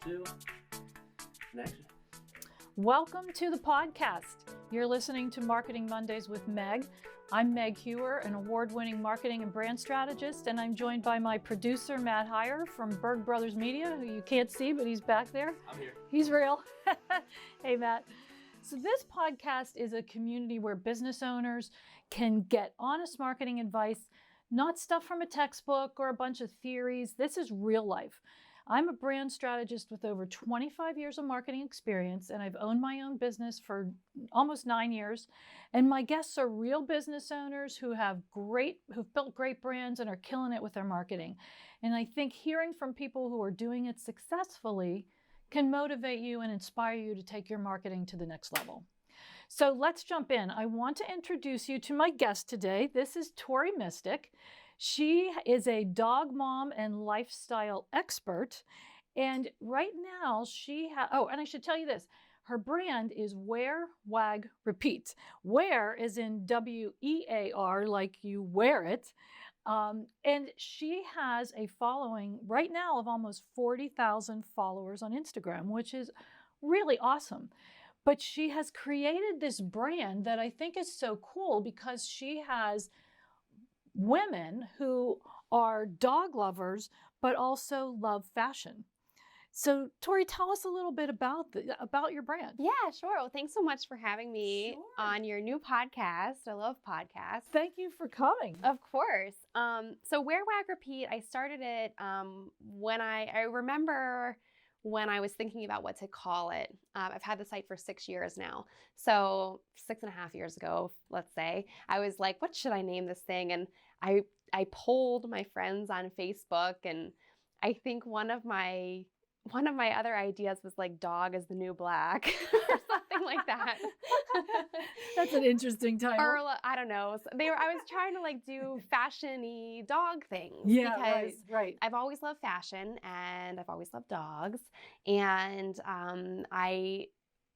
2, and action. Welcome to the podcast. You're listening to Marketing Mondays with Meg. I'm Meg Hewer, an award-winning marketing and brand strategist, and I'm joined by my producer, Matt Heyer from Berg Brothers Media, who you can't see, but he's back there. I'm here. He's real. Hey, Matt. So this podcast is a community where business owners can get honest marketing advice, not stuff from a textbook or a bunch of theories. This is real life. I'm a brand strategist with over 25 years of marketing experience, and I've owned my own business for almost 9 years. And my guests are real business owners who've built great brands and are killing it with their marketing. And I think hearing from people who are doing it successfully can motivate you and inspire you to take your marketing to the next level. So let's jump in. I want to introduce you to my guest today. This is Tori Mistick. She is a dog mom and lifestyle expert. And right now and I should tell you this, her brand is Wear, Wag, Repeat. Wear is in W-E-A-R, like you wear it. And she has a following right now of almost 40,000 followers on Instagram, which is really awesome. But she has created this brand that I think is so cool because she has women who are dog lovers, but also love fashion. So Tori, tell us a little bit about your brand. Yeah, sure. Well, thanks so much for having me on your new podcast. I love podcasts. Thank you for coming. Of course. So Wear, Wag, Repeat, I started it when I remember when I was thinking about what to call it. I've had the site for 6 years now. So 6.5 years ago, let's say, I was like, what should I name this thing? And I polled my friends on Facebook, and I think one of my other ideas was like dog is the new black or something like that. That's an interesting title. Or I don't know. I was trying to like do fashion-y dog things. Yeah, because right. I've always loved fashion and I've always loved dogs. And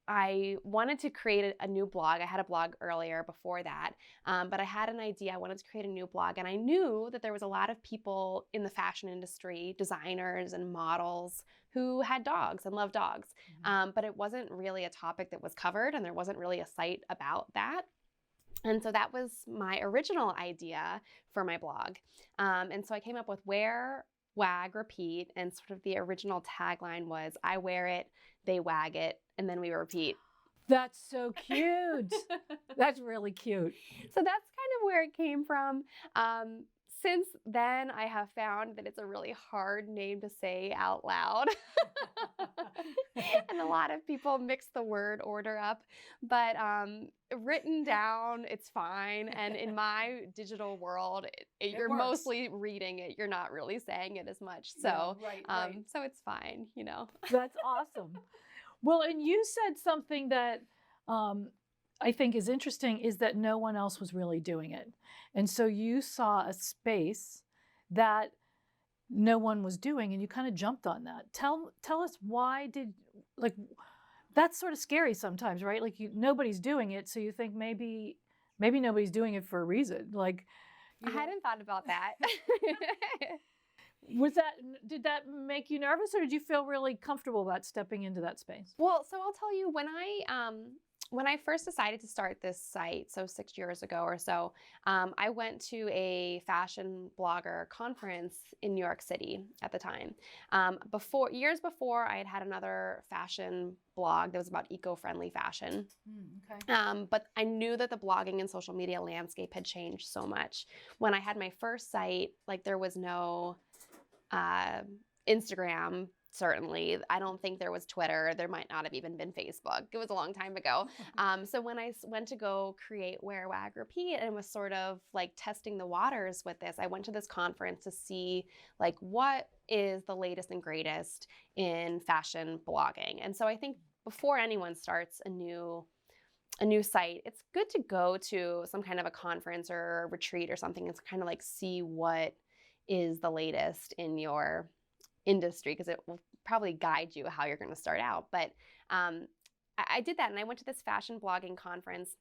I wanted to create a new blog. I had a blog earlier before that, but I had an idea. I wanted to create a new blog, and I knew that there was a lot of people in the fashion industry, designers and models, who had dogs and loved dogs. Mm-hmm. But it wasn't really a topic that was covered, and there wasn't really a site about that. And so that was my original idea for my blog. And so I came up with Wear, Wag, Repeat, and sort of the original tagline was, I wear it, they wag it, and then we repeat. That's so cute. That's really cute. So that's kind of where it came from. Since then, I have found that it's a really hard name to say out loud. And a lot of people mix the word order up. But written down, it's fine. And in my digital world, you're mostly reading it. You're not really saying it as much. So, yeah, right. So it's fine, you know. That's awesome. Well, and you said something that I think is interesting, is that no one else was really doing it. And so you saw a space that no one was doing, and you kind of jumped on that. Tell us why that's sort of scary sometimes, right? Like nobody's doing it, so you think maybe nobody's doing it for a reason. Like, I hadn't thought about that. Did that make you nervous, or did you feel really comfortable about stepping into that space? Well, so I'll tell you, when I first decided to start this site, so 6 years ago or so, I went to a fashion blogger conference in New York City at the time. Years before, I had another fashion blog that was about eco-friendly fashion. Okay. But I knew that the blogging and social media landscape had changed so much. When I had my first site, like there was no Instagram. Certainly. I don't think there was Twitter. There might not have even been Facebook. It was a long time ago. So when I went to go create Wear, Wag, Repeat and was sort of like testing the waters with this, I went to this conference to see like what is the latest and greatest in fashion blogging. And so I think before anyone starts a new site, it's good to go to some kind of a conference or a retreat or something and kind of like see what is the latest in your industry, because it will probably guide you how you're going to start out. But I did that, and I went to this fashion blogging conference,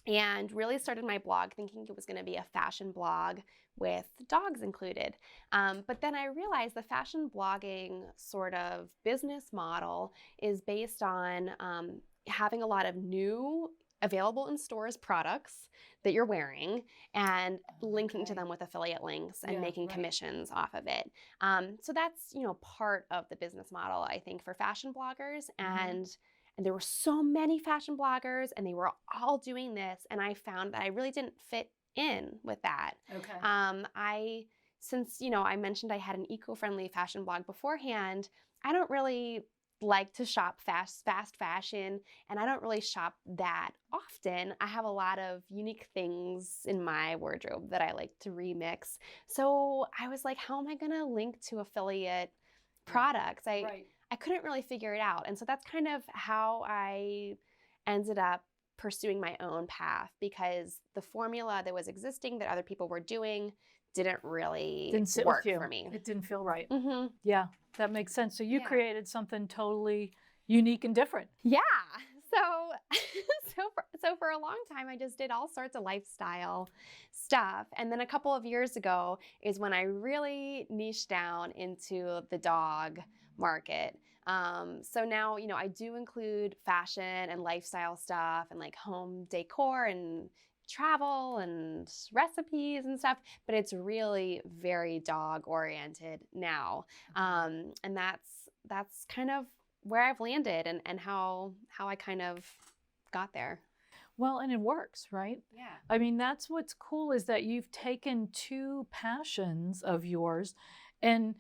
and really started my blog thinking it was going to be a fashion blog with dogs included. But then I realized the fashion blogging sort of business model is based on having a lot of new available in stores products that you're wearing and linking to them with affiliate links and making commissions off of it. So that's, part of the business model, I think, for fashion bloggers. And there were so many fashion bloggers and they were all doing this. And I found that I really didn't fit in with that. Okay. Since I mentioned I had an eco-friendly fashion blog beforehand, I don't really like to shop fast fashion, and I don't really shop that often. I have a lot of unique things in my wardrobe that I like to remix. So I was like, how am I going to link to affiliate products? I couldn't really figure it out. And so that's kind of how I ended up pursuing my own path, because the formula that was existing that other people were doing didn't sit work with you. for me. It didn't feel right. Mm-hmm. Yeah, that makes sense. So you created something totally unique and different. Yeah. So for a long time, I just did all sorts of lifestyle stuff. And then a couple of years ago is when I really niched down into the dog market. So now, I do include fashion and lifestyle stuff and like home decor and travel and recipes and stuff, but it's really very dog oriented now. And that's kind of where I've landed and how I kind of got there. Well, and it works, right? Yeah. I mean, that's what's cool, is that you've taken two passions of yours and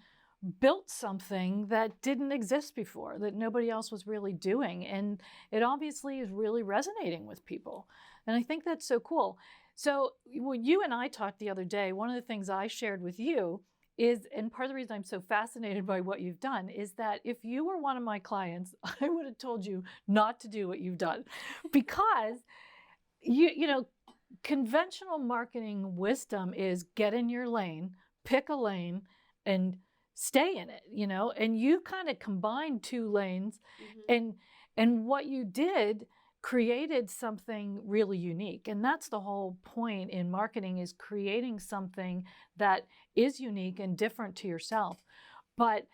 built something that didn't exist before, that nobody else was really doing. And it obviously is really resonating with people. And I think that's so cool. So when you and I talked the other day, one of the things I shared with you is, and part of the reason I'm so fascinated by what you've done, is that if you were one of my clients, I would have told you not to do what you've done, because conventional marketing wisdom is get in your lane, pick a lane, and stay in it, and you kind of combined two lanes, and what you did created something really unique. And that's the whole point in marketing, is creating something that is unique and different to yourself. But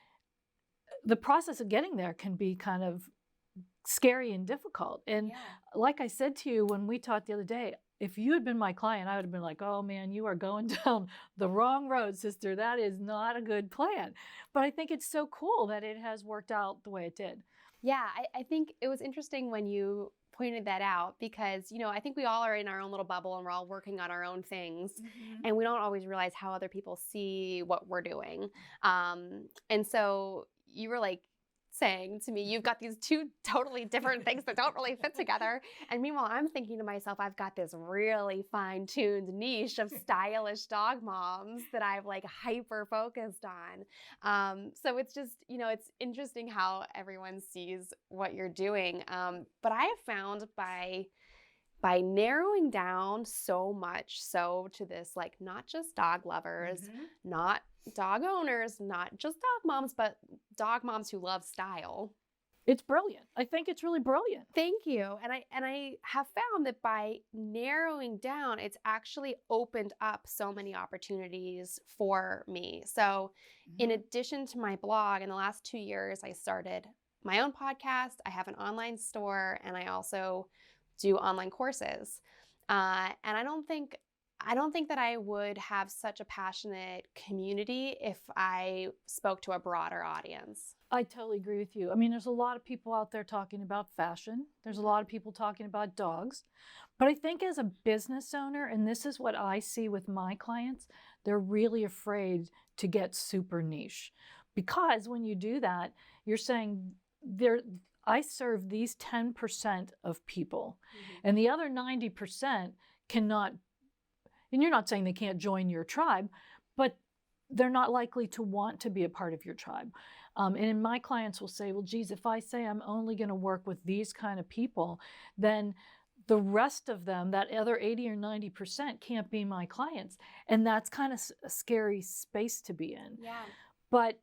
the process of getting there can be kind of scary and difficult. And like I said to you when we talked the other day, if you had been my client, I would have been like, oh man, you are going down the wrong road, sister. That is not a good plan. But I think it's so cool that it has worked out the way it did. Yeah, I think it was interesting when you pointed that out, because, I think we all are in our own little bubble and we're all working on our own things, and we don't always realize how other people see what we're doing. And so you were like saying to me, you've got these two totally different things that don't really fit together. And meanwhile, I'm thinking to myself, I've got this really fine-tuned niche of stylish dog moms that I've like hyper focused on. So it's just, it's interesting how everyone sees what you're doing. But I have found by narrowing down so much so to this, like, not just dog lovers, not dog owners, not just dog moms, but dog moms who love style. It's brilliant. I think it's really brilliant. Thank you. And I have found that by narrowing down, it's actually opened up so many opportunities for me. So in addition to my blog, in the last 2 years, I started my own podcast. I have an online store, and I also do online courses. And I don't think that I would have such a passionate community if I spoke to a broader audience. I totally agree with you. I mean, there's a lot of people out there talking about fashion. There's a lot of people talking about dogs. But I think as a business owner, and this is what I see with my clients, they're really afraid to get super niche. Because when you do that, you're saying I serve these 10% of people, and the other 90% cannot. And you're not saying they can't join your tribe, but they're not likely to want to be a part of your tribe. And my clients will say, well, geez, if I say I'm only going to work with these kind of people, then the rest of them, that other 80 or 90%, can't be my clients. And that's kind of a scary space to be in. Yeah. But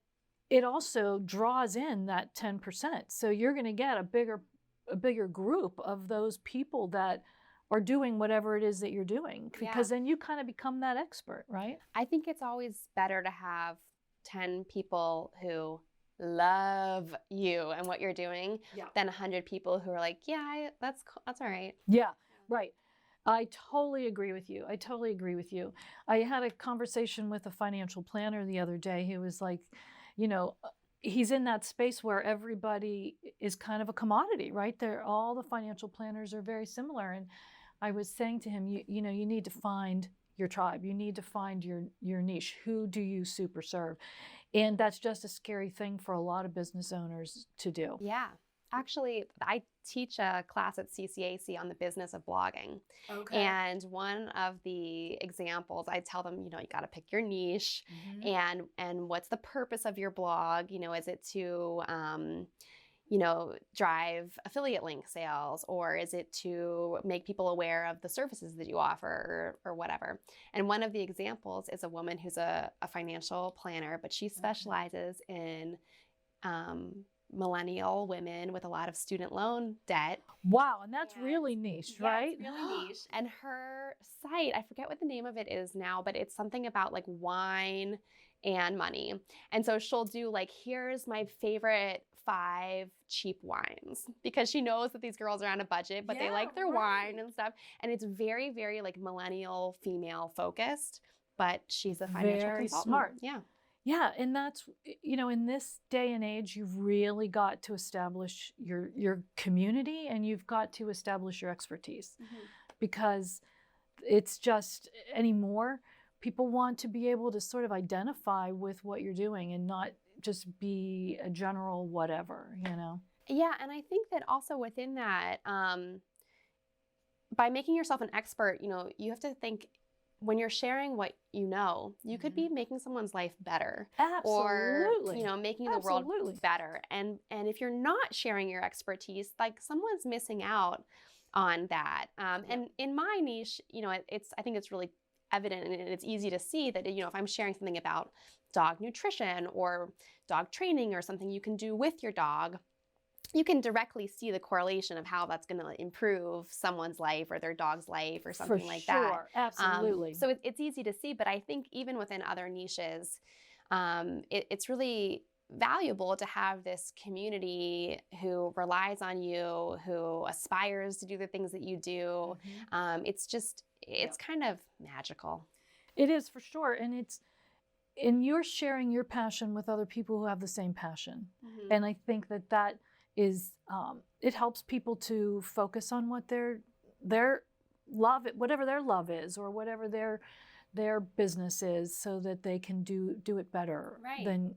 it also draws in that 10%. So you're going to get a bigger group of those people that are doing whatever it is that you're doing, because then you kind of become that expert, right? I think it's always better to have 10 people who love you and what you're doing than 100 people who are like, yeah, that's all right. Yeah, right. I totally agree with you. I had a conversation with a financial planner the other day who was like, he's in that space where everybody is kind of a commodity, right? All the financial planners are very similar. And I was saying to him, you need to find your tribe. You need to find your niche. Who do you super serve? And that's just a scary thing for a lot of business owners to do. Yeah. Actually, I teach a class at CCAC on the business of blogging. Okay. And one of the examples, I tell them, you got to pick your niche, and what's the purpose of your blog? Is it to drive affiliate link sales, or is it to make people aware of the services that you offer, or whatever? And one of the examples is a woman who's a financial planner, but she specializes in millennial women with a lot of student loan debt. Wow, and that's really niche, right? It's really niche. And her site, I forget what the name of it is now, but it's something about like wine and money. And so she'll do like, here's my favorite 5 cheap wines, because she knows that these girls are on a budget, but they like their wine and stuff. And it's very, very like millennial female focused, but she's a financial consultant. Smart. Yeah. Yeah, and that's, in this day and age, you've really got to establish your community, and you've got to establish your expertise, because it's just anymore, people want to be able to sort of identify with what you're doing and not just be a general whatever, Yeah, and I think that also within that, by making yourself an expert, you have to think, when you're sharing what you could be making someone's life better. Absolutely. Or, making the world better. And if you're not sharing your expertise, like someone's missing out on that. And in my niche, I think it's really evident, and it's easy to see that, if I'm sharing something about dog nutrition or dog training or something you can do with your dog, you can directly see the correlation of how that's going to improve someone's life or their dog's life or something like that. For sure, absolutely. So it's easy to see, but I think even within other niches, it's really valuable to have this community who relies on you, who aspires to do the things that you do. It's kind of magical. It is, for sure. And you're sharing your passion with other people who have the same passion. And I think that is, it helps people to focus on what their love, whatever their love is, or whatever their business is, so that they can do it better than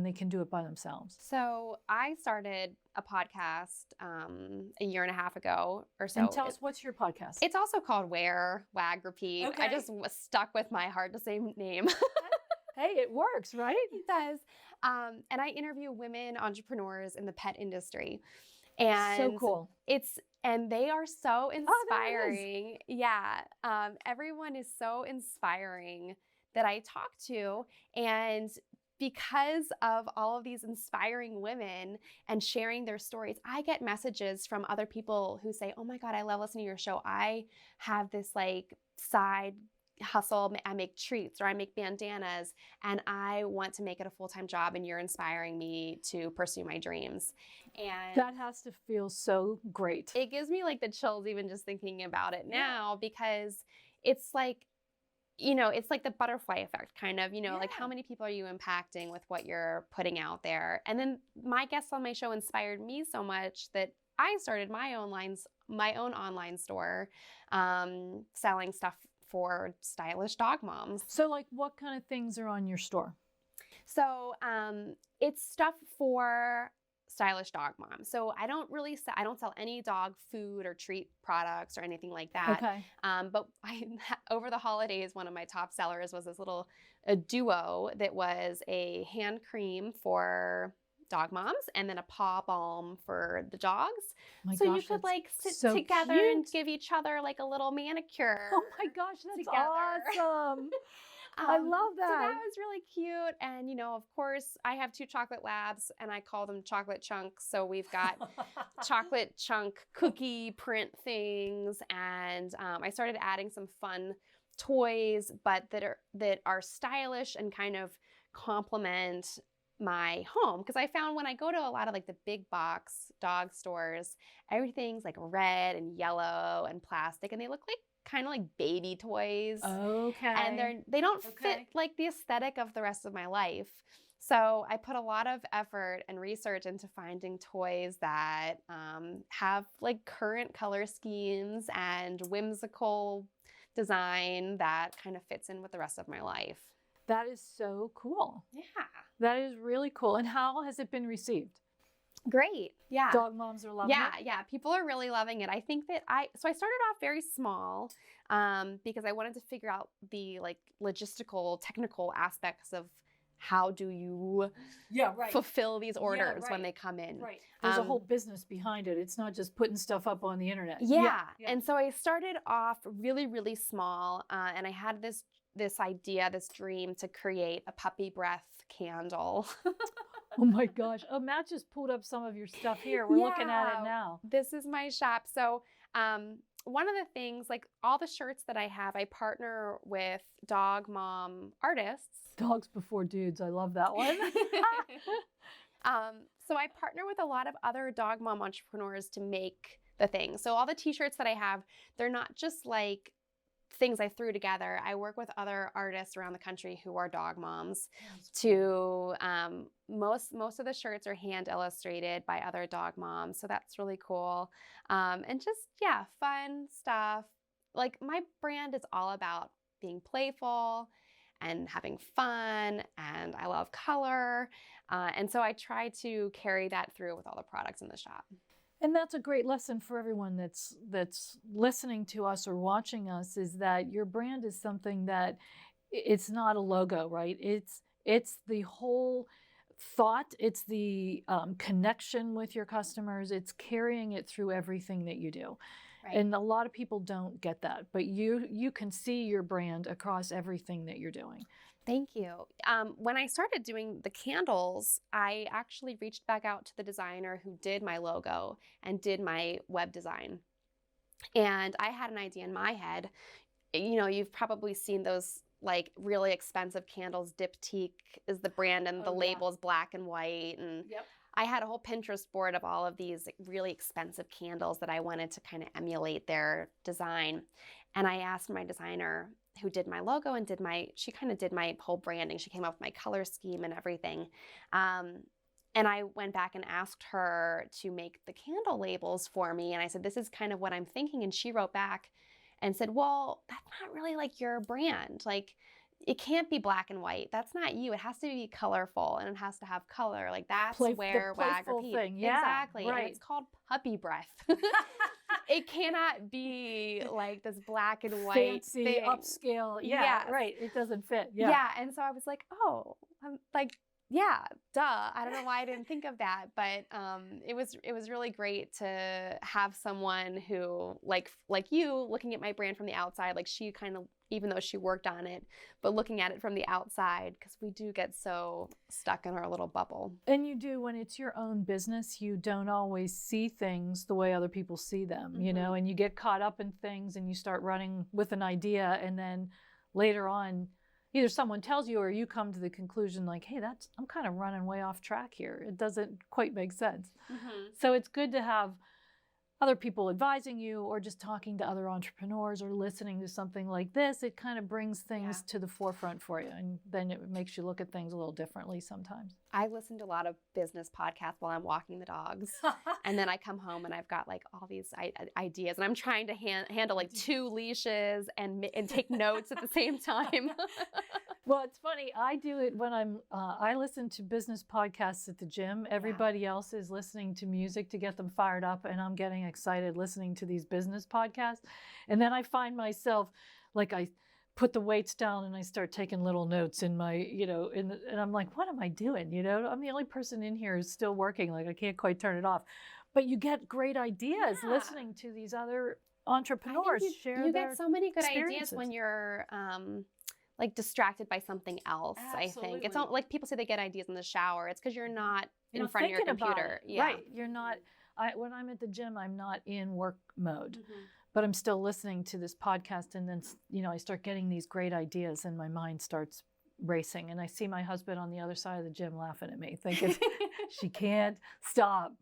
they can do it by themselves. So I started a podcast a year and a half ago or so. And tell us, what's your podcast? It's also called Wag, Repeat. Okay. I just was stuck with my hard to say name. Hey, it works, right? It does. And I interview women entrepreneurs in the pet industry. And so cool. And they are so inspiring. Everyone is so inspiring that I talk to. And because of all of these inspiring women and sharing their stories, I get messages from other people who say, oh my God, I love listening to your show. I have this like side hustle. I make treats, or I make bandanas, and I want to make it a full-time job, and you're inspiring me to pursue my dreams. And that has to feel so great. It gives me like the chills even just thinking about it now, because it's like, it's like the butterfly effect kind of, like how many people are you impacting with what you're putting out there? And then my guests on my show inspired me so much that I started my own online store, selling stuff for stylish dog moms. So like, what kind of things are on your store? So it's stuff for stylish dog moms. So I don't sell any dog food or treat products or anything like that. Okay. But over the holidays, one of my top sellers was this a duo that was a hand cream for dog moms and then a paw balm for the dogs. You could like sit together and give each other like a little manicure. Oh my gosh, that's together. awesome. I love that. So that was really cute. And, you know, of course, I have 2 chocolate labs and I call them chocolate chunks. So we've got chocolate chunk cookie print things. And I started adding some fun toys, but that are stylish and kind of complement my home. Because I found when I go to a lot of like the big box dog stores, everything's like red and yellow and plastic, and they look like kind of like baby toys. Okay. And they don't fit like the aesthetic of the rest of my life. So I put a lot of effort and research into finding toys that have like current color schemes and whimsical design that kind of fits in with the rest of my life. That is so cool. Yeah. That is really cool. And how has it been received? Great. Yeah. Dog moms are loving it? Yeah. People are really loving it. I think that I started off very small because I wanted to figure out the like logistical, technical aspects of how do you fulfill these orders when they come in. Right. There's a whole business behind it. It's not just putting stuff up on the internet. Yeah. And so I started off really, really small and I had this idea, this dream to create a puppy breath candle. Oh my gosh. Oh, Matt just pulled up some of your stuff here. We're looking at it now. This is my shop. So one of the things, like all the shirts that I have, I partner with dog mom artists. Dogs before dudes. I love that one. So I partner with a lot of other dog mom entrepreneurs to make the things. So all the t-shirts that I have, they're not just like things I threw together. I work with other artists around the country who are dog moms to, most of the shirts are hand illustrated by other dog moms. So that's really cool. And just, fun stuff. Like my brand is all about being playful and having fun, and I love color. And so I try to carry that through with all the products in the shop. And that's a great lesson for everyone that's listening to us or watching us, is that your brand is something that it's not a logo, right? It's the whole thought. It's the connection with your customers. It's carrying it through everything that you do. Right. And a lot of people don't get that, but you can see your brand across everything that you're doing. Thank you. When I started doing the candles, I actually reached back out to the designer who did my logo and did my web design. And I had an idea in my head. You know, you've probably seen those like really expensive candles. Diptyque is the brand and the label is black and white. And I had a whole Pinterest board of all of these really expensive candles that I wanted to kind of emulate their design. And I asked my designer who did my logo and she kind of did my whole branding. She came up with my color scheme and everything. And I went back and asked her to make the candle labels for me. And I said, this is kind of what I'm thinking. And she wrote back and said, well, that's not really like your brand. Like, it can't be black and white. That's not you. It has to be colorful and it has to have color. Like that's where Wag Repeat. Thing. Yeah, exactly. Right. And it's called puppy breath. It cannot be like this black and white fancy thing. Upscale. Yeah, right. It doesn't fit. Yeah. And so I was like, oh, I'm like, yeah, duh. I don't know why I didn't think of that, but it was really great to have someone who like you looking at my brand from the outside, like she kind of, even though she worked on it, but looking at it from the outside, because we do get so stuck in our little bubble. And you do, when it's your own business, you don't always see things the way other people see them, you know, and you get caught up in things and you start running with an idea, and then later on, either someone tells you or you come to the conclusion like, hey, I'm kind of running way off track here. It doesn't quite make sense. So it's good to have other people advising you or just talking to other entrepreneurs or listening to something like this. It kind of brings things to the forefront for you, and then it makes you look at things a little differently sometimes. I listen to a lot of business podcasts while I'm walking the dogs. And then I come home and I've got like all these ideas, and I'm trying to handle like 2 leashes and take notes at the same time. Well, it's funny. I do it when I listen to business podcasts at the gym. Everybody else is listening to music to get them fired up, and I'm getting excited listening to these business podcasts. And then I find myself, like, I put the weights down and I start taking little notes in my, and I'm like, what am I doing? I'm the only person in here who's still working. Like, I can't quite turn it off. But you get great ideas listening to these other entrepreneurs share you their get so many good experiences. ideas when you're like distracted by something else. I think it's not like people say they get ideas in the shower. It's because you're not in front of your computer. Yeah. Right. You're not. When I'm at the gym, I'm not in work mode, but I'm still listening to this podcast, and then I start getting these great ideas, and my mind starts racing, and I see my husband on the other side of the gym laughing at me, thinking she can't stop.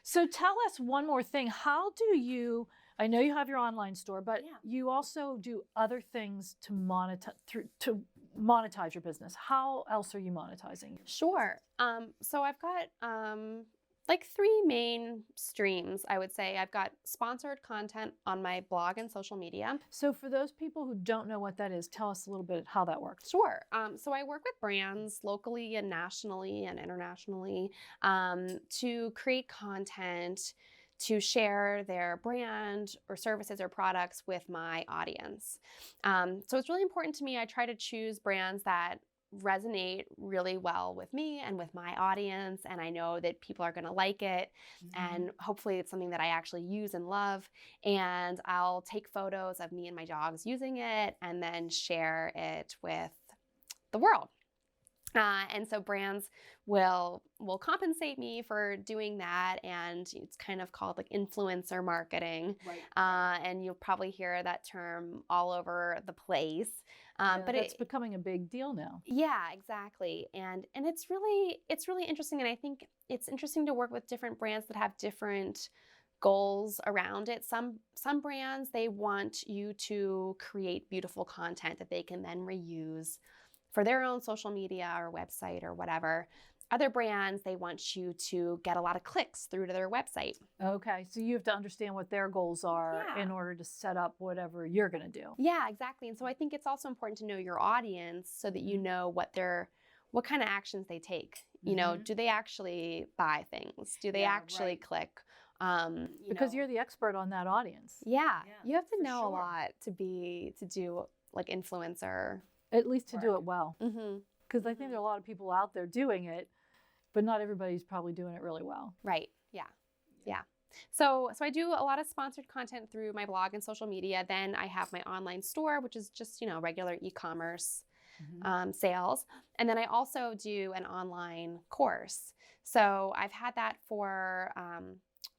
So tell us one more thing. How do you? I know you have your online store, but you also do other things to monetize your business. How else are you monetizing? Sure. So I've got like 3 main streams, I would say. I've got sponsored content on my blog and social media. So for those people who don't know what that is, tell us a little bit how that works. Sure. So I work with brands locally and nationally and internationally to create content to share their brand or services or products with my audience. So it's really important to me. I try to choose brands that resonate really well with me and with my audience, and I know that people are going to like it, and hopefully it's something that I actually use and love. And I'll take photos of me and my dogs using it and then share it with the world. And so brands will compensate me for doing that, and it's kind of called like influencer marketing. Right. And you'll probably hear that term all over the place. But it's becoming a big deal now. Yeah, exactly. And it's really interesting, and I think it's interesting to work with different brands that have different goals around it. Some brands, they want you to create beautiful content that they can then reuse for their own social media or website or whatever. Other brands, they want you to get a lot of clicks through to their website. Okay, so you have to understand what their goals are in order to set up whatever you're going to do. Yeah, exactly. And so I think it's also important to know your audience so that you know what kind of actions they take. You know, do they actually buy things? Do they actually click? Because you're the expert on that audience. Yeah, you have to know a lot to do like influencer. At least to do it well. Because I think there are a lot of people out there doing it, but not everybody's probably doing it really well. Right. Yeah. So I do a lot of sponsored content through my blog and social media. Then I have my online store, which is just, regular e-commerce sales. And then I also do an online course. So I've had that for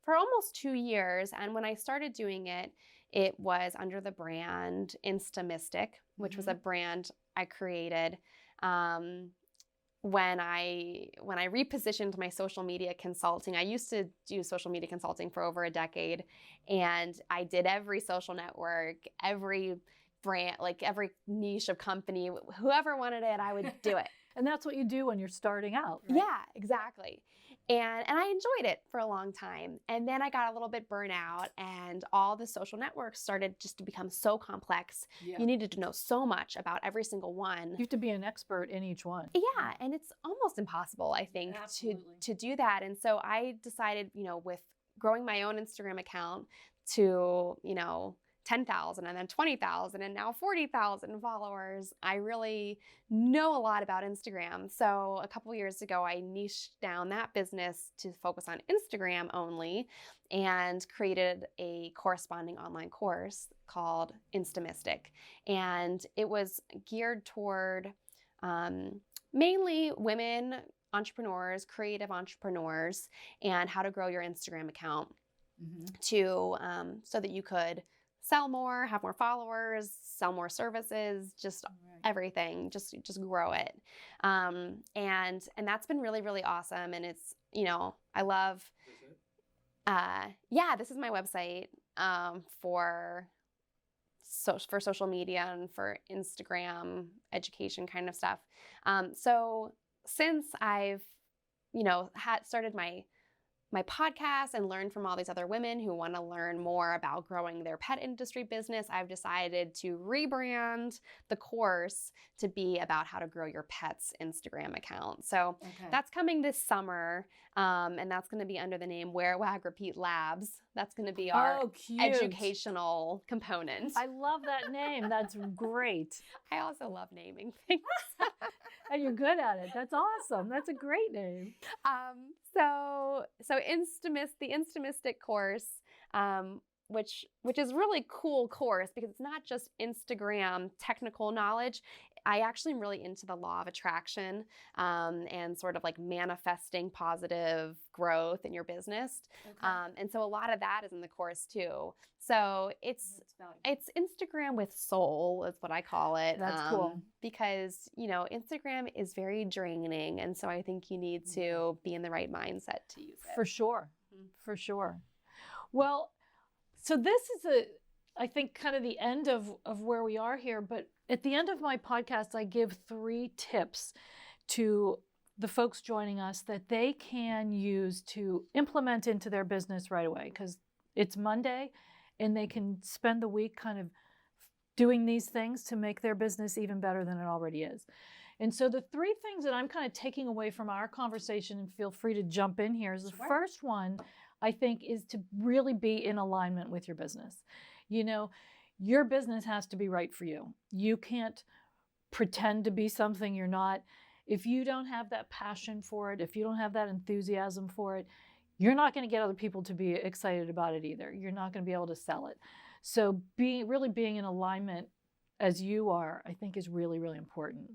almost 2 years. And when I started doing it, it was under the brand Mistick, which was a brand I created when I repositioned my social media consulting. I used to do social media consulting for over a decade, and I did every social network, every brand, like every niche of company, whoever wanted it, I would do it. And that's what you do when you're starting out, right? Yeah, exactly. And I enjoyed it for a long time. And then I got a little bit burnt out, and all the social networks started just to become so complex. Yeah. You needed to know so much about every single one. You have to be an expert in each one. Yeah, and it's almost impossible, I think, to do that. And so I decided, with growing my own Instagram account to, 10,000 and then 20,000 and now 40,000 followers. I really know a lot about Instagram. So a couple years ago, I niched down that business to focus on Instagram only and created a corresponding online course called Mistick. And it was geared toward mainly women entrepreneurs, creative entrepreneurs, and how to grow your Instagram account to so that you could sell more, have more followers, sell more services, just everything, just grow it. And that's been really, really awesome. And it's, I love, this is my website for social media and for Instagram education kind of stuff. So since I've, started my podcast and learn from all these other women who want to learn more about growing their pet industry business, I've decided to rebrand the course to be about how to grow your pet's Instagram account. So that's coming this summer, and that's going to be under the name Wear, Wag, Repeat Labs. That's going to be our educational component. I love that name. That's great. I also love naming things. And you're good at it. That's awesome. That's a great name. So the Mistick course which is really cool course because it's not just Instagram technical knowledge. I actually am really into the law of attraction and sort of like manifesting positive growth in your business. And so a lot of that is in the course too. So it's Instagram with soul is what I call it. That's cool. Because, you know, Instagram is very draining. And so I think you need to be in the right mindset to use it. For sure. For sure. Well, so this is I think kind of the end of where we are here, but at the end of my podcast, I give 3 tips to the folks joining us that they can use to implement into their business right away, because it's Monday and they can spend the week kind of doing these things to make their business even better than it already is. And so the 3 things that I'm kind of taking away from our conversation, and feel free to jump in here, is the first one, I think, is to really be in alignment with your business. You know, your business has to be right for you. You can't pretend to be something you're not. If you don't have that passion for it, if you don't have that enthusiasm for it, you're not going to get other people to be excited about it either. You're not going to be able to sell it. So really being in alignment as you are, I think, is really, really important.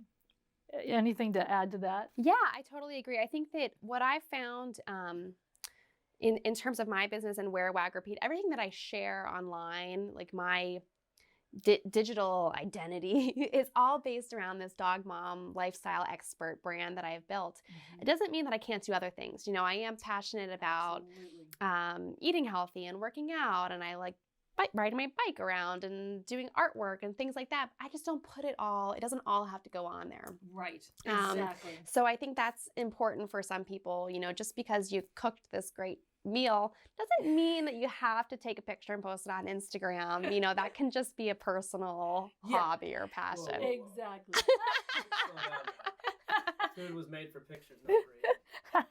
Anything to add to that? Yeah, I totally agree. I think that what I found in terms of my business and Wear, Wag, Repeat, everything that I share online, like my digital identity, is all based around this dog mom lifestyle expert brand that I have built. It doesn't mean that I can't do other things. You know, I am passionate about eating healthy and working out, and I like riding my bike around and doing artwork and things like that. I just don't put it all, it doesn't all have to go on there. Right, exactly. So I think that's important for some people. You know, just because you cooked this great meal doesn't mean that you have to take a picture and post it on Instagram. You know, that can just be a personal hobby or passion. Whoa. Exactly. Food was made for pictures, not for eating.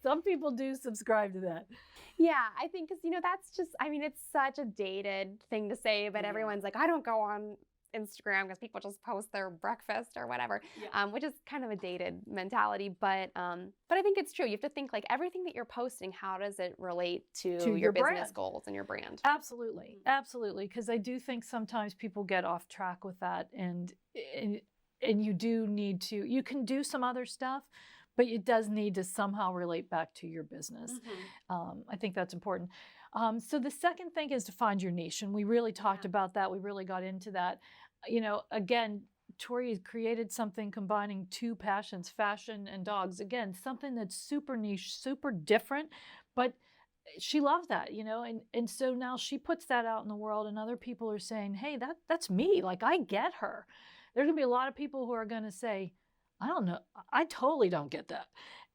Some people do subscribe to that. Yeah, I think because, you know, that's just, I mean, it's such a dated thing to say, but everyone's like, I don't go on Instagram because people just post their breakfast or whatever, which is kind of a dated mentality. But I think it's true. You have to think like everything that you're posting, how does it relate to your business brand. goals and your brand? Absolutely. Absolutely. Because I do think sometimes people get off track with that, and you do need to, you can do some other stuff, but it does need to somehow relate back to your business. I think that's important. So the second thing is to find your niche. And we really talked about that. We really got into that. You know, again, Tori has created something combining 2 passions, fashion and dogs. Again, something that's super niche, super different, but she loves that, you know, and so now she puts that out in the world, and other people are saying, hey, that's me. Like, I get her. There's gonna be a lot of people who are gonna say, I don't know, I totally don't get that.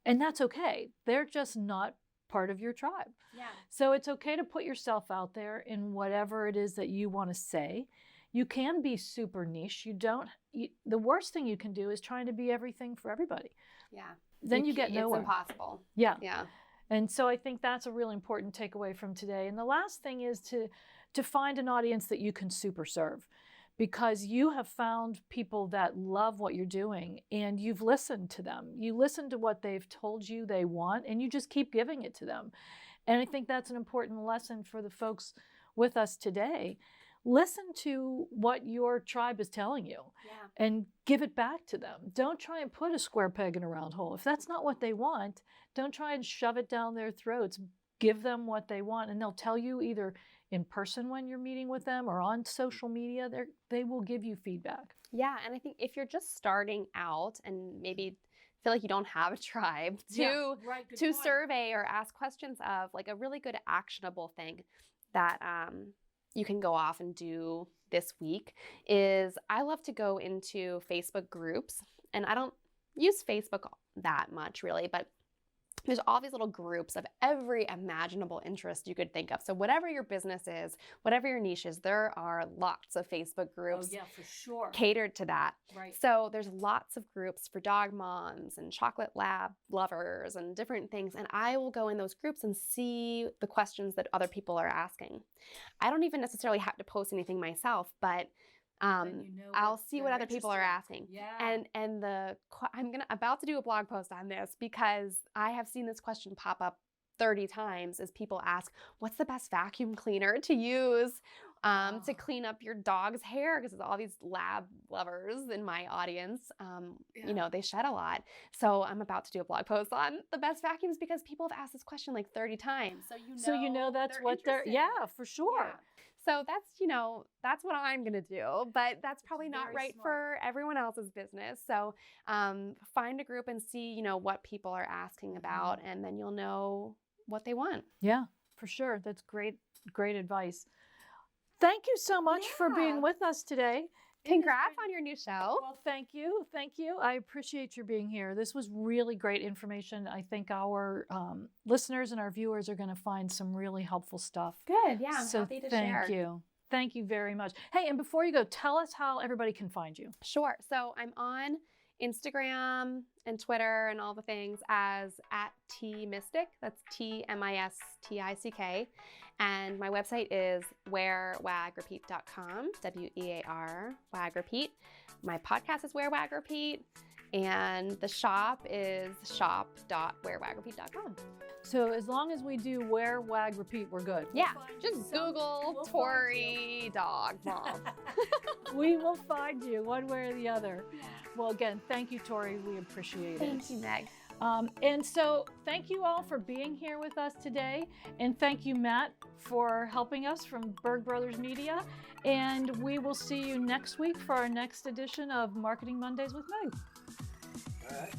And that's okay. They're just not part of your tribe. Yeah. So it's okay to put yourself out there in whatever it is that you want to say. You can be super niche. The worst thing you can do is trying to be everything for everybody. Yeah. Then you get nowhere. It's impossible. Yeah. Yeah. And so I think that's a really important takeaway from today. And the last thing is to find an audience that you can super serve, because you have found people that love what you're doing and you've listened to them. You listen to what they've told you they want, and you just keep giving it to them. And I think that's an important lesson for the folks with us today. Listen to what your tribe is telling you and give it back to them. Don't try and put a square peg in a round hole. If that's not what they want, don't try and shove it down their throats. Give them what they want, and they'll tell you either in person when you're meeting with them or on social media. They will give you feedback. Yeah, and I think if you're just starting out and maybe feel like you don't have a tribe to survey or ask questions of, like, a really good actionable thing that you can go off and do this week is, I love to go into Facebook groups, and I don't use Facebook that much really, but there's all these little groups of every imaginable interest you could think of. So whatever your business is, whatever your niche is, there are lots of Facebook groups for sure. catered to that. Right. So there's lots of groups for dog moms and chocolate lab lovers and different things. And I will go in those groups and see the questions that other people are asking. I don't even necessarily have to post anything myself, but I'll see what other people are asking. Yeah. And I'm about to do a blog post on this because I have seen this question pop up 30 times is people ask, what's the best vacuum cleaner to use to clean up your dog's hair? Because there's all these lab lovers in my audience. You know, they shed a lot. So I'm about to do a blog post on the best vacuums because people have asked this question like 30 times. So you know that's what they're, yeah, for sure. Yeah. So that's, you know, that's what I'm going to do, but that's probably not very right smart. for everyone else's business. So find a group and see, you know, what people are asking about, and then you'll know what they want. Yeah, for sure. That's great, great advice. Thank you so much for being with us today. Congrats on your new show. Well, thank you. Thank you. I appreciate your being here. This was really great information. I think our listeners and our viewers are going to find some really helpful stuff. Good. Yeah, I'm So happy to share. thank you. Thank you very much. Hey, and before you go, tell us how everybody can find you. Sure. So I'm on Instagram and Twitter and all the things as @Mistick. That's TMISTICK. And my website is wearwagrepeat.com, WEAR, Wag Repeat. My podcast is Wear Wag Repeat. And the shop is shop.wearwagrepeat.com. So as long as we do Wear, Wag, Repeat, we're good. Yeah, just Google Tori Dog Mom. We will find you one way or the other. Well, again, thank you, Tori. We appreciate it. Thank you, Meg. And so thank you all for being here with us today. And thank you, Matt, for helping us from Berg Brothers Media. And we will see you next week for our next edition of Marketing Mondays with Meg. All right.